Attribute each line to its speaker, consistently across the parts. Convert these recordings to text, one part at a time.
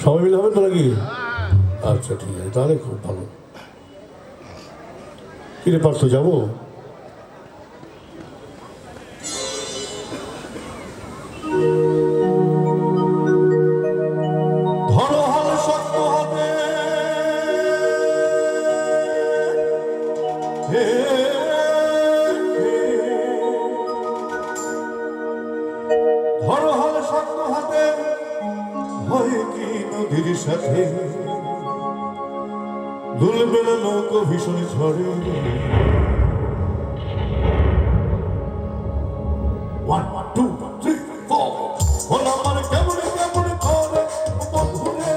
Speaker 1: সবাই মিলে হবে তো নাকি? আচ্ছা ঠিক আছে, তাহলে খুব ভালো। কিরে পার্থ, যাবো? ধরো হাল শক্ত হাতে, ধরো হাল শক্ত হাতে, হয় কি নদীর সাথে দুলবে না নৌকো ভীষণ ঝড়ে। One, two, three, four. OLA আমার কেমন কেমন করে বন্ধুরে,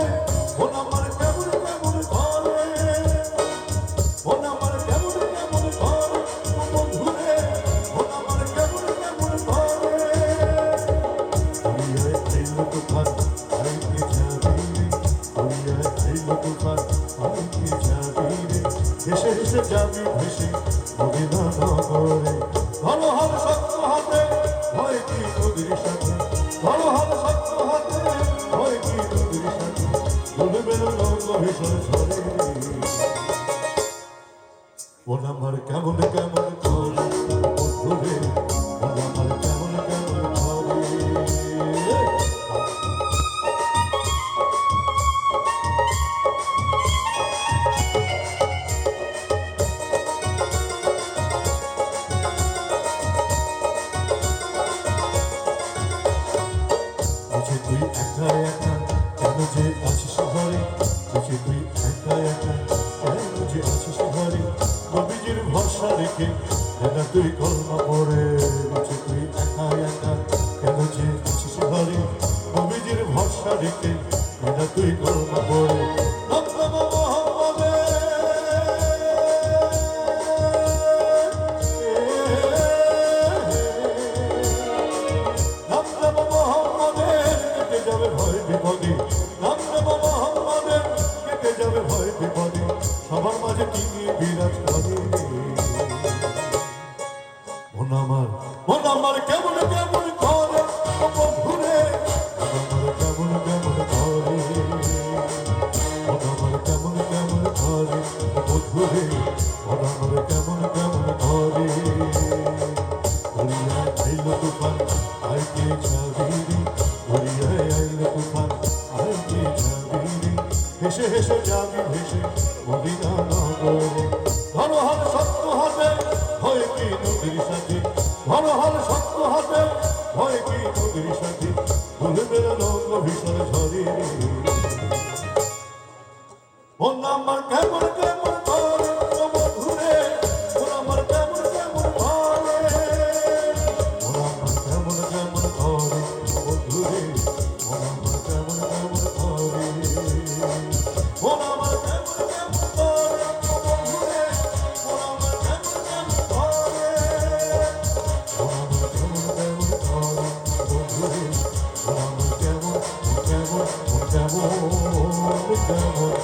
Speaker 1: ওলা আমার কেমন কেমন করে, ওলা আমার কেমন কেমন করে বন্ধুরে, ওলা আমার কেমন কেমন করে। দুনিয়ায় এলো তুফান, আইকে যাবি রে, দুনিয়ায় এলো তুফান, আইকে যাবি রে, হেসে হেসে যাবি ভেসে মদিনা নগরে। ধরো হাল শক্ত হাতে, হয় কি নদীর সাথে, ধরো হাল শক্ত হাতে, হয় কি নদীর সাথে দুলবে না নৌকো ভীষণ ঝড়ে। ওন আমার কেমন কেমন করে বন্ধুরে, ওন আমার কেমন কেমন করে। তুই একা একা কেন যে আছিস ঘরে, তুই একা একা কেন যে আছিস ঘরে, নবীজির ভরসা রেখে কেন তুই কলমা পড়ে। তুই একা একা কেন যে আছিস ঘরে, নবীজির ভরসা রেখে কেন তুই কলমা পড়ে। সবার মাঝে কি বিরাজ করে। মন আমার কেমন কেমন করে বন্ধুরে, মন আমার কেমন কেমন করে, মন আমার কেমন কেমন করে বন্ধুরে, মন আমার কেমন কেমন করে। দরিয়ায় আইলো তুফান, আইকে যাবি রে, দরিয়ায় আইলো তুফান, আইকে যাবি রে, হেসে হেসে যাবি ভেসে মদিনা নগরে। ধরো হাল শক্ত হাতে, হয় কি নদীর সাথে, ধরো হাল শক্ত হাতে, হয় কি নদীর সাথে দুলবে না নৌকো ভীষণ ঝড়ে। ওন আমার কেমন কেমন করে বন্ধুরে, ওন আমার কেমন কেমন করে, ওন আমার কেমন কেমন করে বন্ধুরে, ওন আমার কেমন কেমন করে, ওন আমার কেমন কেমন করে বন্ধুরে, ওন আমার কেমন কেমন করে, ওন আমার কেমন কেমন করে বন্ধুরে, ওন আমার কেমন কেমন কেমন কেমন।